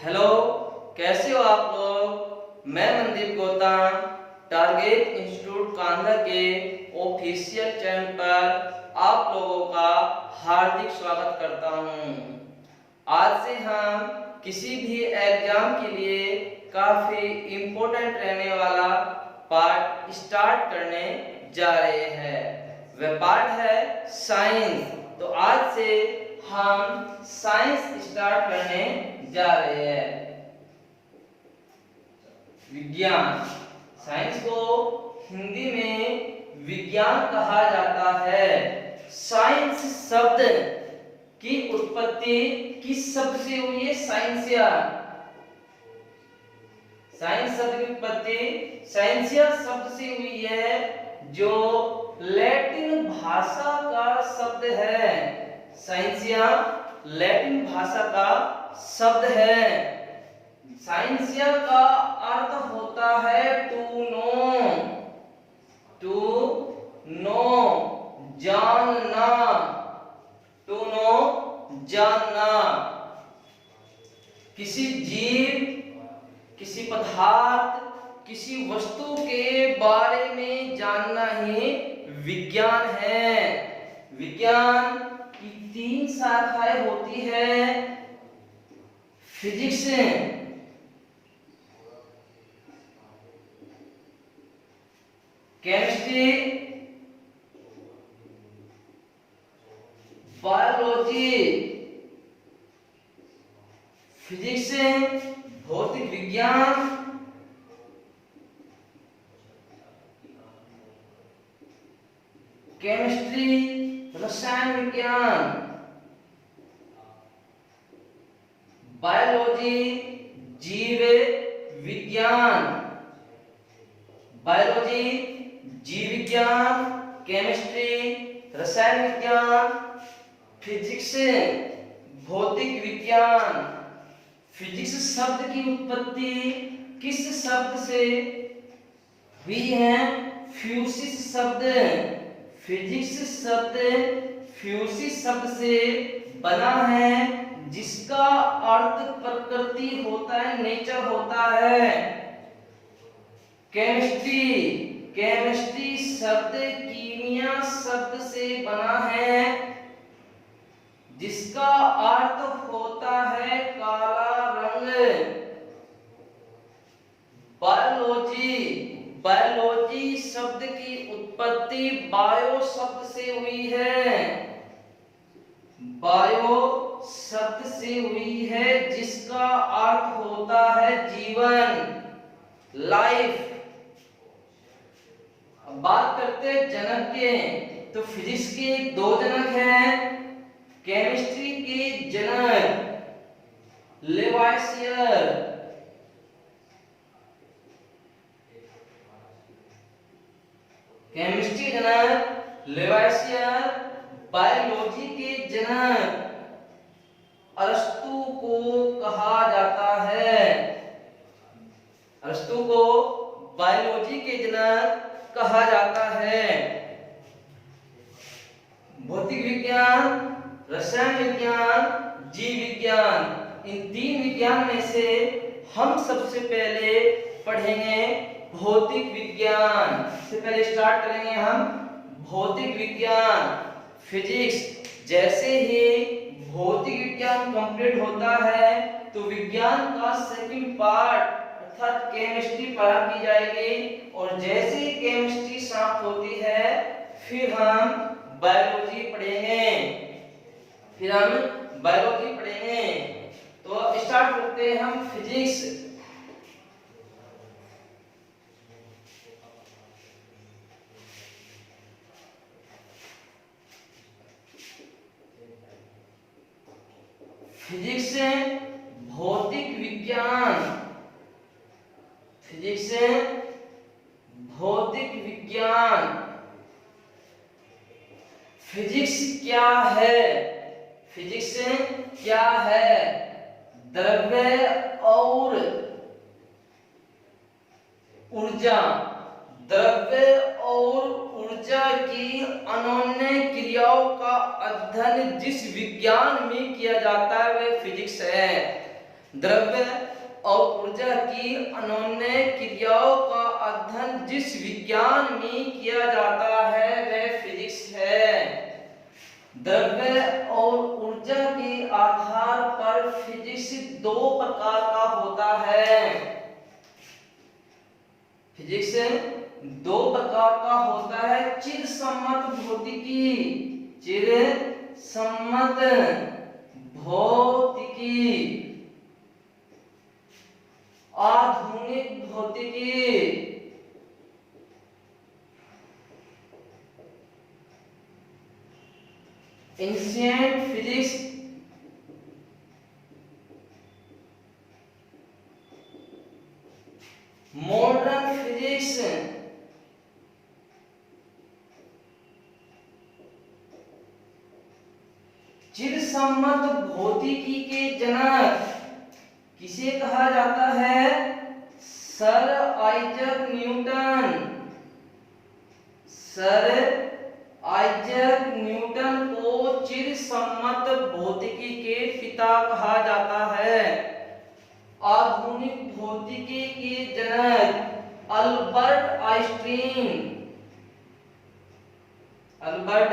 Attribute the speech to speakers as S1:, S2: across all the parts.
S1: Hello, कैसे हो आप लोग। मैं मनदीप गौतम टारगेट इंस्टीट्यूट कान्हा के ऑफिशियल चैनल पर आप लोगों का हार्दिक स्वागत करता हूं। आज से हम किसी भी एग्जाम के लिए काफी इम्पोर्टेंट रहने वाला पार्ट स्टार्ट करने जा रहे हैं। वह पार्ट है साइंस। तो आज से हम साइंस स्टार्ट करने जा रहे हैं। विज्ञान, साइंस को हिंदी में विज्ञान कहा जाता है। साइंस शब्द की उत्पत्ति किस शब्द से हुई है? साइंसिया। साइंस शब्द की उत्पत्ति साइंसिया शब्द से हुई है, जो लैटिन भाषा का शब्द है। साइंसिया लैटिन भाषा का शब्द है। साइंसिया का अर्थ होता है टू नो, जानना। टू नो, जानना। किसी जीव, किसी पदार्थ, किसी वस्तु के बारे में जानना ही विज्ञान है। विज्ञान की 3 शाखाएं होती है। Physics, chemistry, biology. फिजिक्स भौतिक विज्ञान, केमिस्ट्री रसायन विज्ञान, बायोलॉजी जीव विज्ञान। बायोलॉजी जीव विज्ञान, केमिस्ट्री रसायन विज्ञान, फिजिक्स भौतिक विज्ञान। फिजिक्स शब्द की उत्पत्ति किस शब्द से हुई है? फ्यूसिस शब्द। फिजिक्स शब्द फ्यूसिस शब्द से बना है, जिसका अर्थ प्रकृति होता है, नेचर होता है। केमिस्ट्री, केमिस्ट्री शब्द कीमिया शब्द से बना है, जिसका अर्थ होता है काला रंग। बायोलॉजी, बायोलॉजी शब्द की उत्पत्ति बायो शब्द से हुई है। बायो शब्द से हुई है, जिसका अर्थ होता है जीवन, लाइफ। अब बात करते हैं जनक के। तो फिजिक्स के 2 जनक हैं। केमिस्ट्री के जनक लेवाइसियर, केमिस्ट्री जनक लेवाइसियर। बायोलॉजी के जनक अरस्तु को कहा जाता है। अरस्तु को बायोलॉजी के जनक कहा जाता है। भौतिक विज्ञान, रसायन विज्ञान, जीव विज्ञान, इन 3 विज्ञान में से हम सबसे पहले पढ़ेंगे भौतिक विज्ञान। से पहले स्टार्ट करेंगे हम भौतिक विज्ञान, फिजिक्स। जैसे ही भौतिक विज्ञान कंप्लीट होता है, तो विज्ञान का सेकंड पार्ट अर्थात केमिस्ट्री पढ़ा की जाएगी। और जैसे ही केमिस्ट्री समाप्त होती है, फिर हम बायोलॉजी पढ़ेंगे। तो स्टार्ट करते हैं हम फिजिक्स। फिजिक्स से भौतिक विज्ञान, फिजिक्स से भौतिक विज्ञान। फिजिक्स क्या है? फिजिक्स क्या है? द्रव्य और ऊर्जा, द्रव्य और ऊर्जा की अनोन्य क्रियाओं का अध्ययन जिस विज्ञान में किया जाता है वह फिजिक्स है। द्रव्य और ऊर्जा की अन्योन्य क्रियाओं का अध्ययन जिस विज्ञान में किया जाता है वह फिजिक्स है। द्रव्य और ऊर्जा के आधार पर फिजिक्स दो प्रकार का होता है। फिजिक्स दो प्रकार का होता है, चिरसम्मत भौतिकी, चिरसम्मत भौतिकी, आधुनिक भौतिकी। एंशिएंट फिजिक्स, मॉडर्न फिजिक्स, चिरसम्मत भौतिकी के जनक किसे कहा जाता है? Sir Isaac Newton. Sir Isaac Newton को चिरसम्मत भौतिकी के पिता कहा जाता है। आधुनिक भौतिकी के जनक Albert Einstein, Albert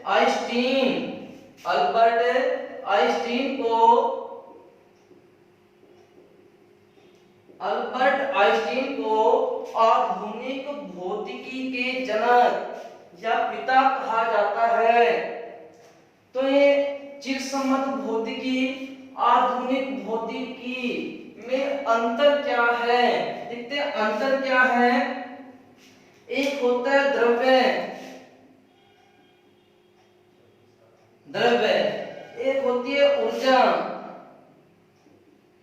S1: Einstein, Albert Einstein को, अल्बर्ट आइंस्टीन को आधुनिक भौतिकी के जनक या पिता कहा जाता है। तो ये चिरसम्मत भौतिकी आधुनिक भौतिकी में अंतर क्या है? देखते हैं अंतर क्या है। एक होता है द्रव्य, द्रव्य, एक होती है ऊर्जा,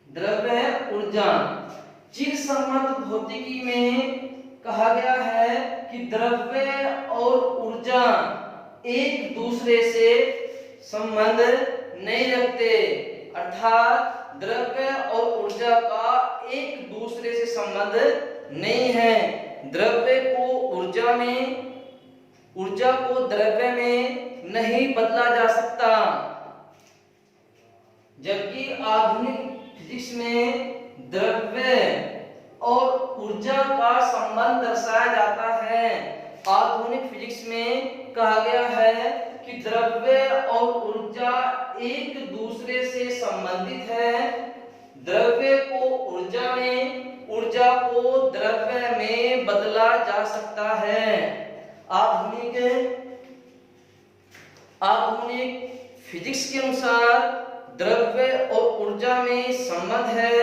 S1: द्रव्य ऊर्जा। चिरसम्मत भौतिकी में कहा गया है कि द्रव्य और ऊर्जा एक दूसरे से संबंध नहीं रखते, अर्थात द्रव्य और ऊर्जा का एक दूसरे से संबंध नहीं है। द्रव्य को ऊर्जा में, ऊर्जा को द्रव्य में नहीं बदला जा सकता, जबकि आधुनिक फिजिक्स में द्रव्य और ऊर्जा का संबंध दर्शाया जाता है। आधुनिक फिजिक्स में कहा गया है कि द्रव्य और ऊर्जा एक दूसरे से संबंधित है। द्रव्य को ऊर्जा में, ऊर्जा को द्रव्य में बदला जा सकता है। आधुनिक फिजिक्स के अनुसार द्रव्य और ऊर्जा में संबंध है।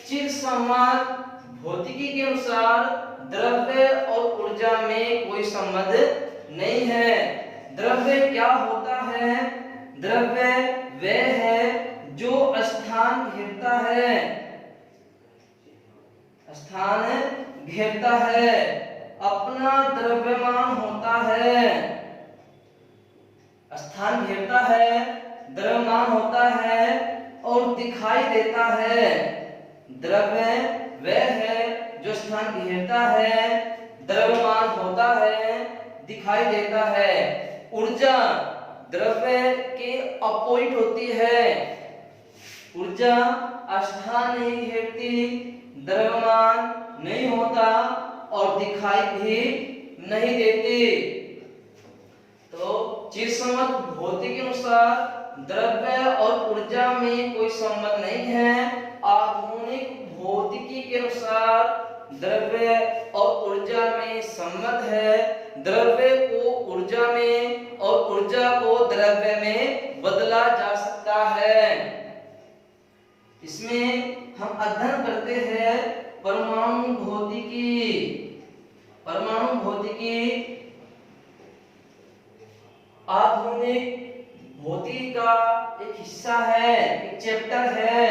S1: चिरसम्मत भौतिकी के अनुसार द्रव्य और ऊर्जा में कोई संबंध नहीं है। द्रव्य क्या होता है? द्रव्य वह है जो स्थान घेरता है, स्थान घेरता है, अपना द्रव्यमान होता है, स्थान घेरता है, द्रव्यमान होता है और दिखाई देता है। द्रव्य वह है जो स्थान घेरता है, द्रव्यमान होता है, दिखाई देता है। ऊर्जा द्रव्य के अपोजिट होती है। ऊर्जा स्थान नहीं घेरती, द्रव्यमान नहीं होता और दिखाई भी नहीं देती। तो चिरसम्मत भौतिकी के अनुसार द्रव्य और ऊर्जा में कोई संबंध नहीं है। आधुनिक भौतिकी के अनुसार द्रव्य और ऊर्जा में संबंध है। द्रव्य को ऊर्जा में और ऊर्जा को द्रव्य में बदला जा सकता है। इसमें हम अध्ययन करते हैं परमाणु भौतिकी। परमाणु भौतिकी आधुनिक भौतिकी का एक हिस्सा है, एक चैप्टर है।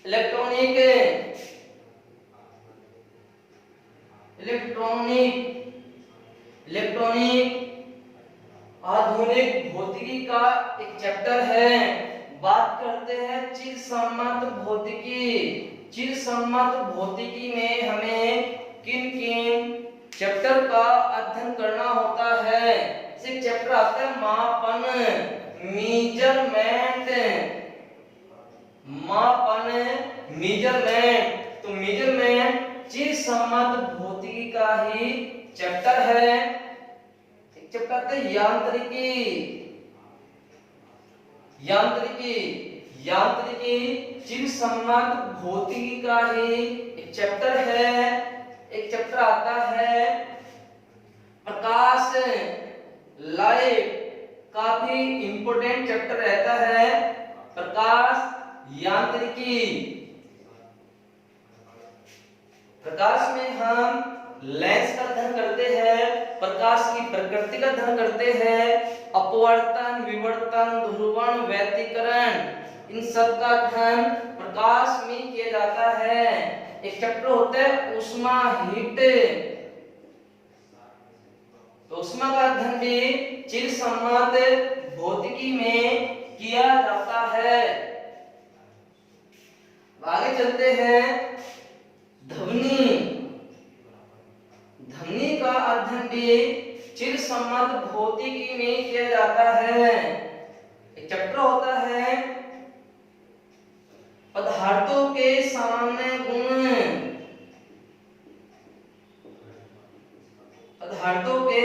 S1: इलेक्ट्रॉनिक आधुनिक भौतिकी का एक चैप्टर है। बात करते हैं चिरसम्मत भौतिकी। चिरसम्मत भौतिकी में हमें किन किन चैप्टर का अध्ययन करना होता है? एक चैप्टर आता है मापन, मेजरमेंट, मेजरमेंट। तो मेजरमेंट चिर सम्मत भौतिकी का ही चैप्टर है। एक चैप्टर है यांत्रिकी। यांत्रिकी यांत्रिकी चिर सम्मत भौतिकी का ही एक चैप्टर है। एक चैप्टर आता है प्रकाश, लाइट, काफी इंपॉर्टेंट चैप्टर रहता है प्रकाश यांत्रिकी। प्रकाश में हम लेंस का अध्ययन करते हैं, प्रकाश की प्रकृति का अध्ययन करते हैं, अपवर्तन, विवर्तन, ध्रुवण, व्यतिकरण, इन सब का अध्ययन प्रकाश में किया जाता है। एक चैप्टर होता है ऊष्मा, हीट। तो ऊष्मा का अध्ययन भी चिर सम्मत भौतिकी में किया जाता है। आगे चलते हैं ध्वनि। ध्वनि का अध्ययन भी चिर सम्मत भौतिकी में किया जाता है। एक चैप्टर होता है पदार्थों के सामान्य गुण। पदार्थों के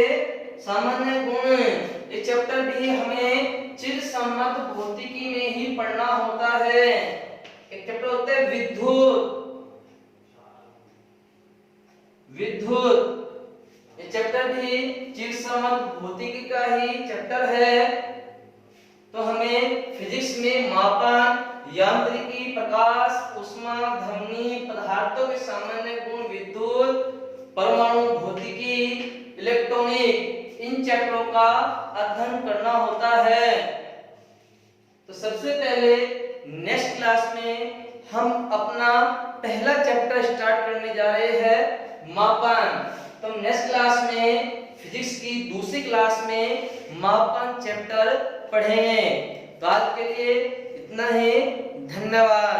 S1: सामान्य गुण, ये चैप्टर भी हमें चिर सम्मत भौतिकी में ही पढ़ना होता है। एक चैप्टर होता है विद्युत। विद्युत, ये चैप्टर भी चिर सम्मत भौतिकी का ही चैप्टर है। तो हमें फिजिक्स में मापन, यांत्रिकी, प्रकाश, ऊष्मा, ध्वनि, पदार्थों के सामान्य गुण, विद्युत, परमाणु भौतिकी, इलेक्ट्रॉनिक, इन चैप्टरों का अध्ययन करना होता है। तो सबसे पहले नेक्स्ट क्लास में हम अपना पहला चैप्टर स्टार्ट करने जा रहे हैं, मापन। तो नेक्स्ट क्लास में फिजिक्स की दूसरी क्लास में मापन चैप्टर पढ़ेंगे। तो आज के लिए इतना ही, धन्यवाद।